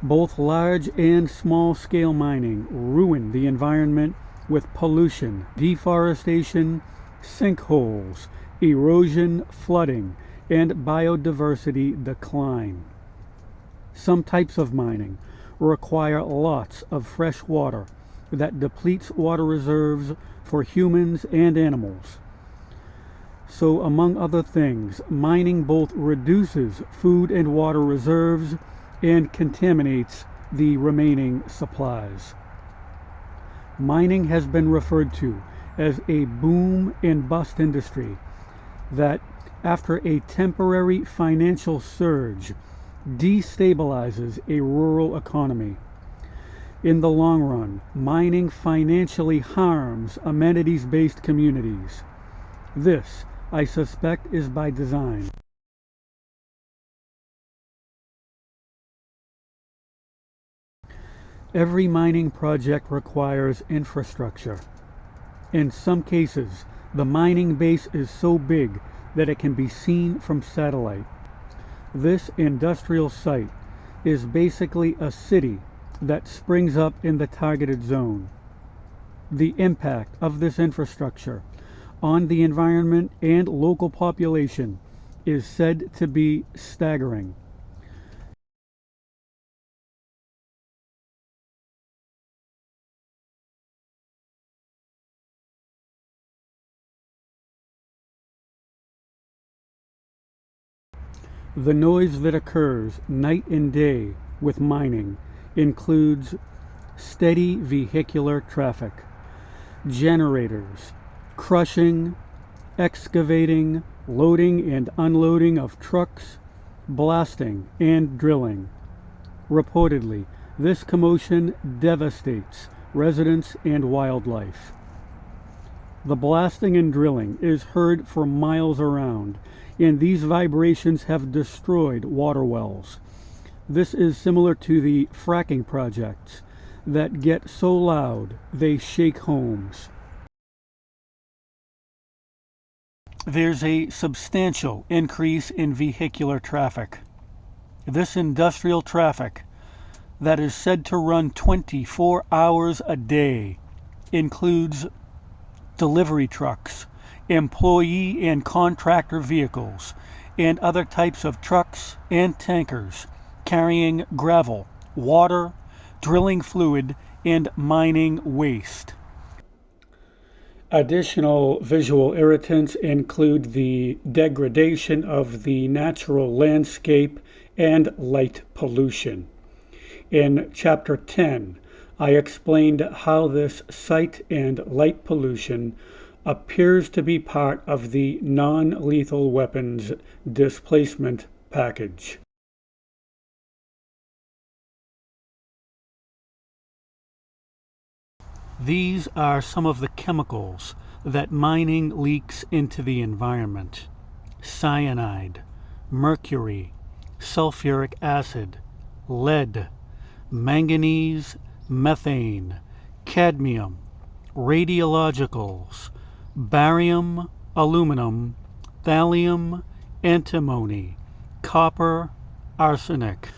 Both large and small-scale mining ruin the environment with pollution, deforestation, sinkholes, erosion, flooding, and biodiversity decline. Some types of mining require lots of fresh water that depletes water reserves for humans and animals. So, among other things, mining both reduces food and water reserves and contaminates the remaining supplies. Mining has been referred to as a boom and bust industry that, after a temporary financial surge, destabilizes a rural economy. In the long run, mining financially harms amenities-based communities. This, I suspect, is by design. Every mining project requires infrastructure. In some cases, the mining base is so big that it can be seen from satellite. This industrial site is basically a city that springs up in the targeted zone. The impact of this infrastructure on the environment and local population is said to be staggering. The noise that occurs night and day with mining includes steady vehicular traffic, generators, crushing, excavating, loading and unloading of trucks, blasting, and drilling. Reportedly, this commotion devastates residents and wildlife. The blasting and drilling is heard for miles around, and these vibrations have destroyed water wells. This is similar to the fracking projects that get so loud they shake homes. There's a substantial increase in vehicular traffic. This industrial traffic, that is said to run 24 hours a day, includes delivery trucks, employee and contractor vehicles, and other types of trucks and tankers carrying gravel, water, drilling fluid, and mining waste. Additional visual irritants include the degradation of the natural landscape and light pollution. In Chapter 10, I explained how this sight and light pollution appears to be part of the non-lethal weapons displacement package. These are some of the chemicals that mining leaks into the environment: cyanide, mercury, sulfuric acid, lead, manganese, methane, cadmium, radiologicals, barium, aluminum, thallium, antimony, copper, arsenic.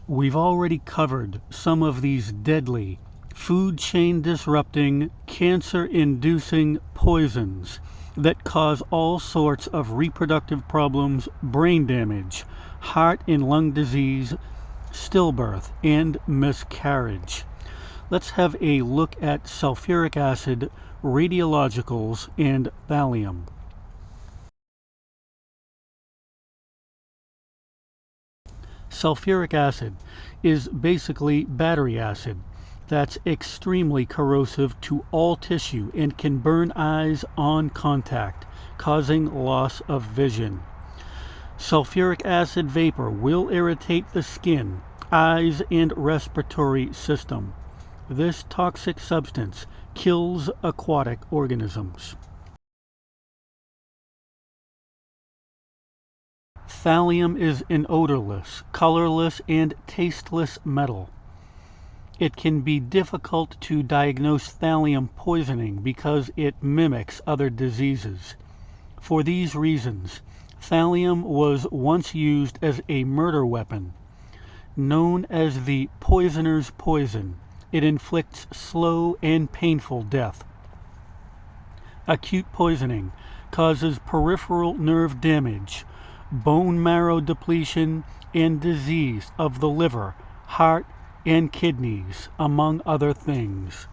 We've already covered some of these deadly, food chain disrupting, cancer-inducing poisons that cause all sorts of reproductive problems, brain damage, heart and lung disease, stillbirth, and miscarriage. Let's have a look at sulfuric acid, radiologicals, and thallium. Sulfuric acid is basically battery acid that's extremely corrosive to all tissue and can burn eyes on contact, causing loss of vision. Sulfuric acid vapor will irritate the skin, eyes, and respiratory system. This toxic substance kills aquatic organisms. Thallium is an odorless, colorless, and tasteless metal. It can be difficult to diagnose thallium poisoning because it mimics other diseases. For these reasons, thallium was once used as a murder weapon. Known as the poisoner's poison, it inflicts slow and painful death. Acute poisoning causes peripheral nerve damage, bone marrow depletion, and disease of the liver, heart, and kidneys, among other things.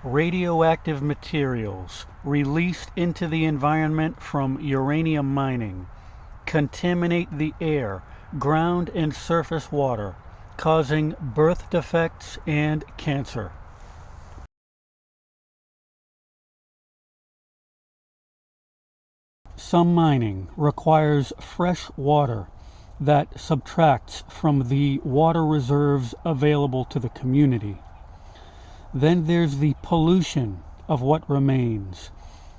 Radioactive materials released into the environment from uranium mining contaminate the air, ground, and surface water, causing birth defects and cancer. Some mining requires fresh water that subtracts from the water reserves available to the community. Then there's the pollution of what remains.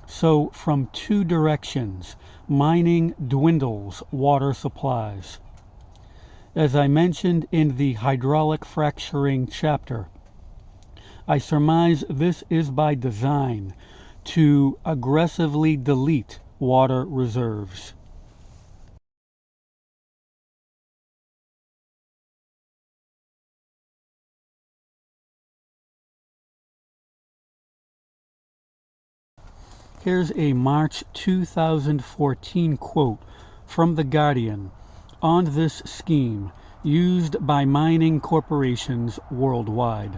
So from two directions, mining dwindles water supplies. As I mentioned in the hydraulic fracturing chapter, I surmise this is by design to aggressively delete water reserves. Here's a March 2014 quote from The Guardian on this scheme used by mining corporations worldwide.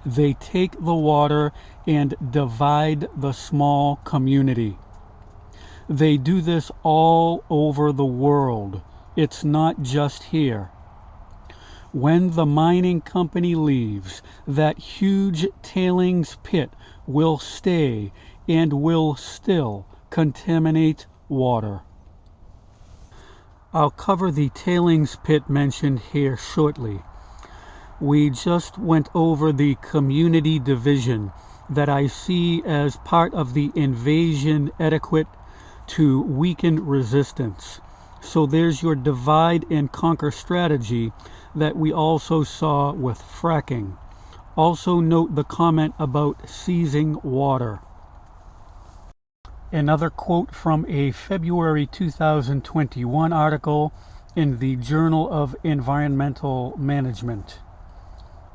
They take the water and divide the small community. They do this all over the world. It's not just here. When the mining company leaves, that huge tailings pit will stay and will still contaminate water. I'll cover the tailings pit mentioned here shortly. We just went over the community division that I see as part of the invasion etiquette to weaken resistance. So there's your divide and conquer strategy that we also saw with fracking. Also note the comment about seizing water. Another quote from a February 2021 article in the Journal of Environmental Management.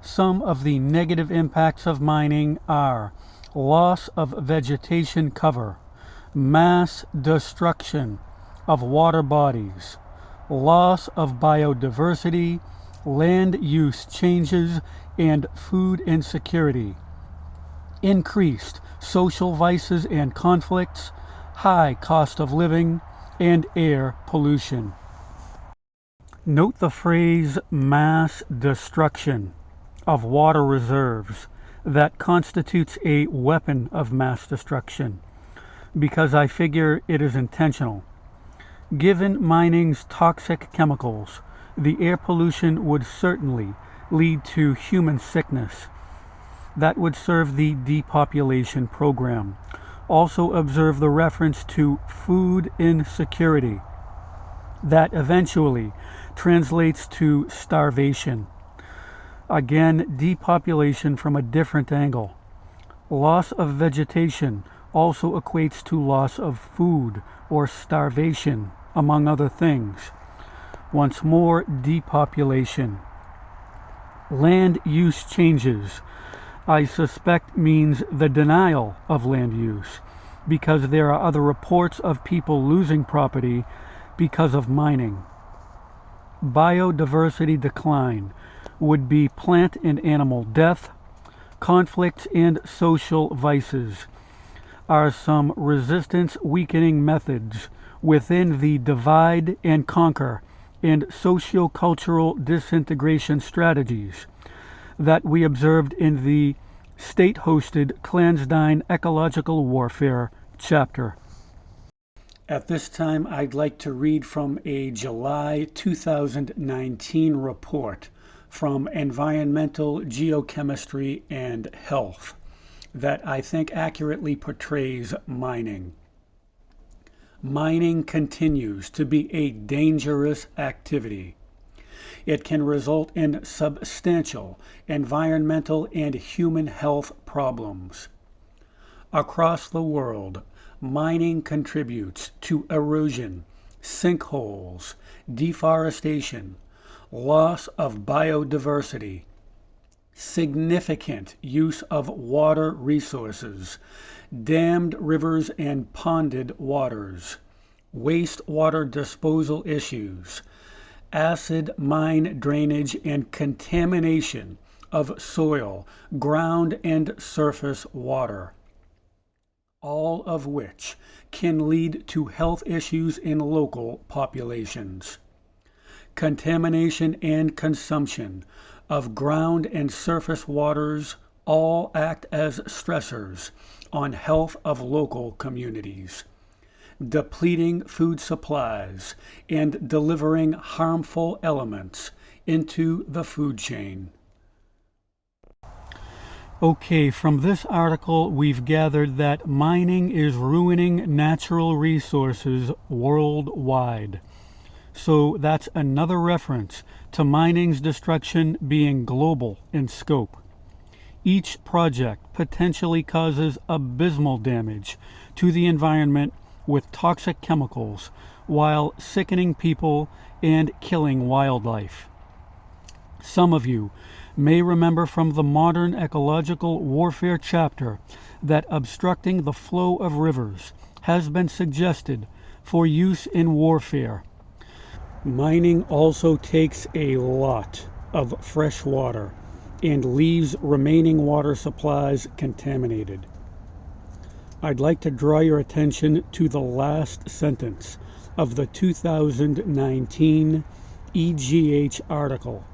Some of the negative impacts of mining are loss of vegetation cover, mass destruction of water bodies, loss of biodiversity, land use changes, and food insecurity, increased social vices and conflicts, high cost of living, and air pollution. Note the phrase mass destruction of water reserves that constitutes a weapon of mass destruction, because I figure it is intentional. Given mining's toxic chemicals, the air pollution would certainly lead to human sickness. That would serve the depopulation program. Also observe the reference to food insecurity. That eventually translates to starvation. Again, depopulation from a different angle. Loss of vegetation also equates to loss of food or starvation, among other things. Once more, depopulation. Land use changes, I suspect, means the denial of land use, because there are other reports of people losing property because of mining. Biodiversity decline would be plant and animal death. Conflicts and social vices are some resistance weakening methods within the divide and conquer and socio-cultural disintegration strategies that we observed in the state-hosted Clandestine Ecological Warfare chapter. At this time, I'd like to read from a July 2019 report from Environmental Geochemistry and Health that I think accurately portrays mining. Mining continues to be a dangerous activity. It can result in substantial environmental and human health problems. Across the world, Mining contributes to erosion, sinkholes, deforestation, loss of biodiversity, significant use of water resources, dammed rivers and ponded waters, wastewater disposal issues, acid mine drainage and contamination of soil, ground and surface water, all of which can lead to health issues in local populations. Contamination and consumption of ground and surface waters all act as stressors on health of local communities, depleting food supplies and delivering harmful elements into the food chain. Okay, from this article we've gathered that mining is ruining natural resources worldwide. So that's another reference to mining's destruction being global in scope. Each project potentially causes abysmal damage to the environment with toxic chemicals while sickening people and killing wildlife. Some of you may remember from the modern ecological warfare chapter that obstructing the flow of rivers has been suggested for use in warfare. Mining also takes a lot of fresh water and leaves remaining water supplies contaminated. I'd like to draw your attention to the last sentence of the 2019 EGH article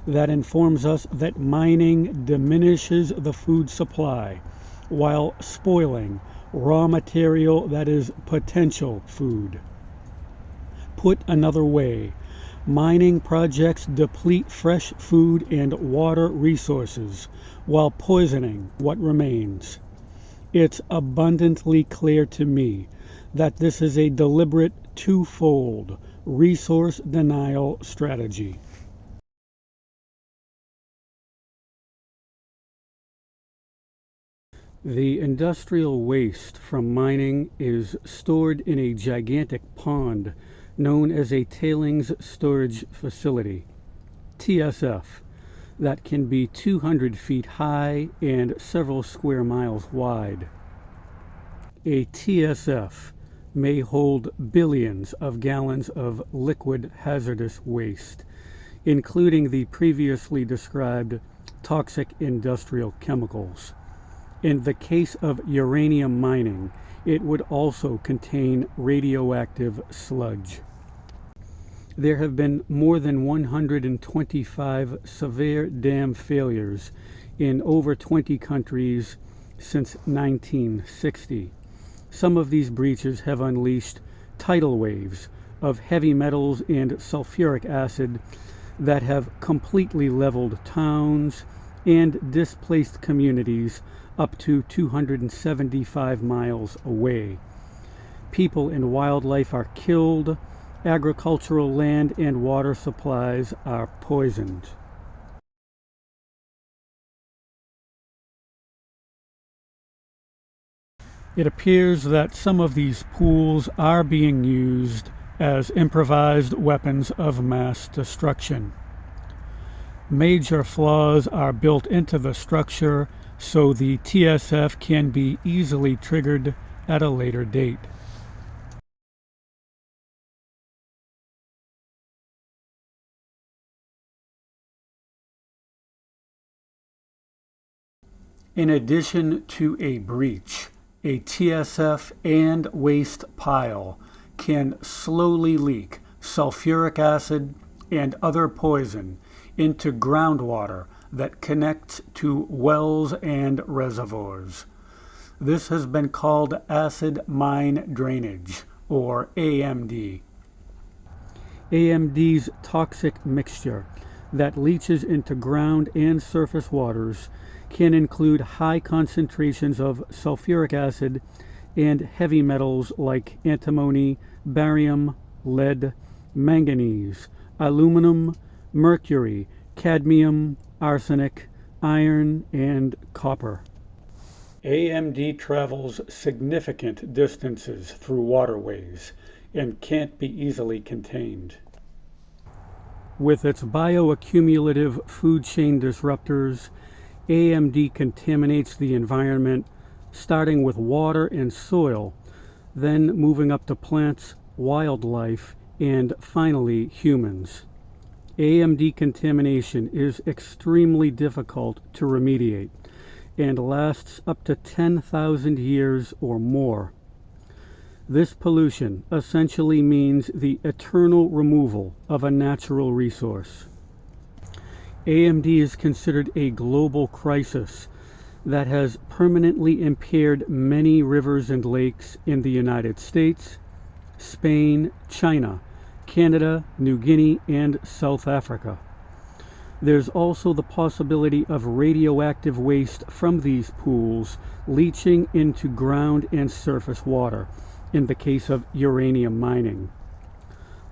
that informs us that mining diminishes the food supply while spoiling raw material that is potential food. Put another way, mining projects deplete fresh food and water resources while poisoning what remains. It's abundantly clear to me that this is a deliberate twofold resource denial strategy. The industrial waste from mining is stored in a gigantic pond known as a tailings storage facility, TSF, that can be 200 feet high and several square miles wide. A TSF may hold billions of gallons of liquid hazardous waste, including the previously described toxic industrial chemicals. In the case of uranium mining, it would also contain radioactive sludge. There have been more than 125 severe dam failures in over 20 countries since 1960. Some of these breaches have unleashed tidal waves of heavy metals and sulfuric acid that have completely leveled towns and displaced communities up to 275 miles away. People and wildlife are killed, agricultural land and water supplies are poisoned. It appears that some of these pools are being used as improvised weapons of mass destruction. Major flaws are built into the structure so the TSF can be easily triggered at a later date. In addition to a breach, a TSF and waste pile can slowly leak sulfuric acid and other poison into groundwater that connects to wells and reservoirs. This has been called acid mine drainage, or AMD. AMD's toxic mixture that leaches into ground and surface waters can include high concentrations of sulfuric acid and heavy metals like antimony, barium, lead, manganese, aluminum, mercury, cadmium, arsenic, iron, and copper. AMD travels significant distances through waterways and can't be easily contained. With its bioaccumulative food chain disruptors, AMD contaminates the environment, starting with water and soil, then moving up to plants, wildlife, and finally humans. AMD contamination is extremely difficult to remediate and lasts up to 10,000 years or more. This pollution essentially means the eternal removal of a natural resource. AMD is considered a global crisis that has permanently impaired many rivers and lakes in the United States, Spain, China, Canada, New Guinea, and South Africa. There's also the possibility of radioactive waste from these pools leaching into ground and surface water in the case of uranium mining.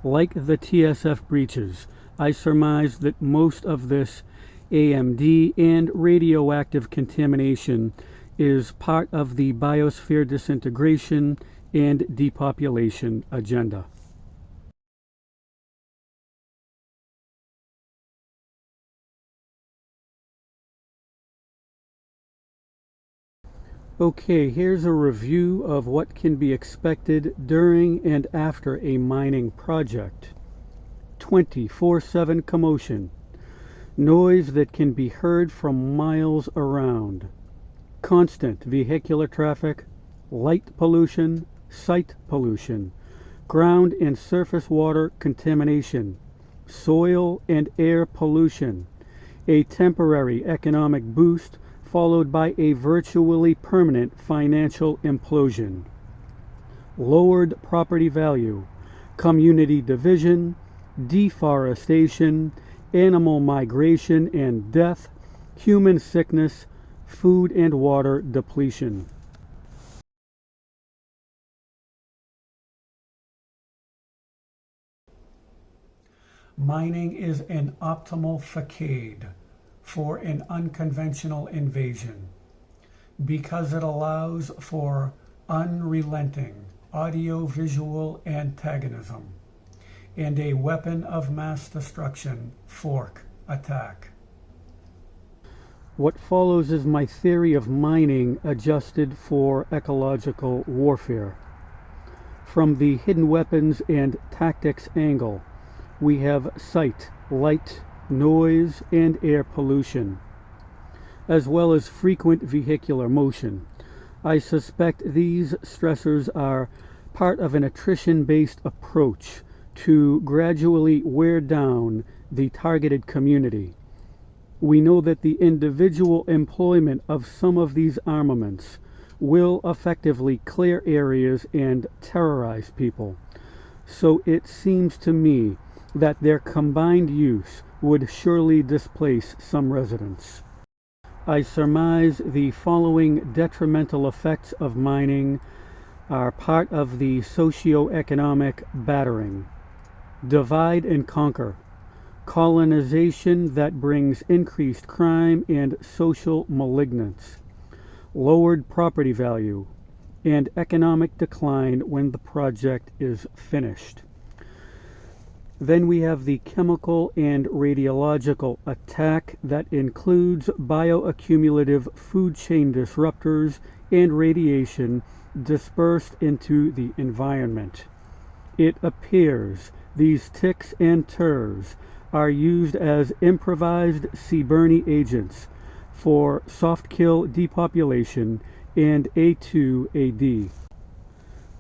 Like the TSF breaches, I surmise that most of this AMD and radioactive contamination is part of the biosphere disintegration and depopulation agenda. Okay, here's a review of what can be expected during and after a mining project. 24/7 commotion. Noise that can be heard from miles around. Constant vehicular traffic. Light pollution. Sight pollution. Ground and surface water contamination. Soil and air pollution. A temporary economic boost followed by a virtually permanent financial implosion. Lowered property value, community division, deforestation, animal migration and death, human sickness, food and water depletion. Mining is an optimal facade for an unconventional invasion because it allows for unrelenting audiovisual antagonism and a weapon of mass destruction fork attack. What follows is my theory of mining adjusted for ecological warfare. From the hidden weapons and tactics angle, we have sight, light, noise, and air pollution, as well as frequent vehicular motion. I suspect these stressors are part of an attrition-based approach to gradually wear down the targeted community. We know that the individual employment of some of these armaments will effectively clear areas and terrorize people. So it seems to me that their combined use would surely displace some residents. I surmise the following detrimental effects of mining are part of the socio-economic battering. Divide and conquer. Colonization that brings increased crime and social malignance. Lowered property value and economic decline when the project is finished. Then we have the chemical and radiological attack that includes bioaccumulative food chain disruptors and radiation dispersed into the environment. It appears these ticks and terrs are used as improvised CBRNE agents for soft kill depopulation and A2AD.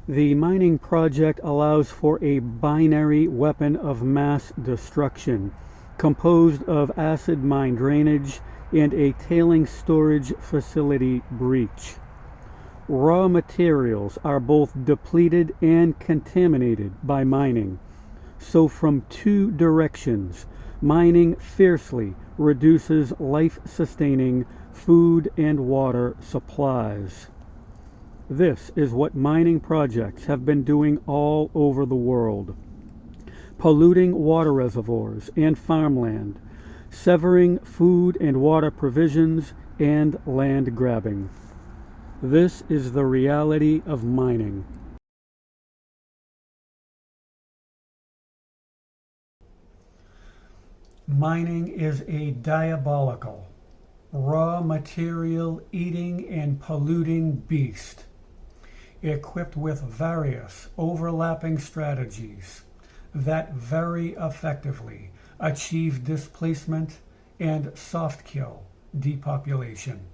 The mining project allows for a binary weapon of mass destruction composed of acid mine drainage and a tailing storage facility breach. Raw materials are both depleted and contaminated by mining. So from two directions, mining fiercely reduces life-sustaining food and water supplies. This is what mining projects have been doing all over the world. Polluting water reservoirs and farmland, severing food and water provisions, and land grabbing. This is the reality of mining. Mining is a diabolical, raw material eating and polluting beast, equipped with various overlapping strategies that very effectively achieve displacement and soft kill depopulation.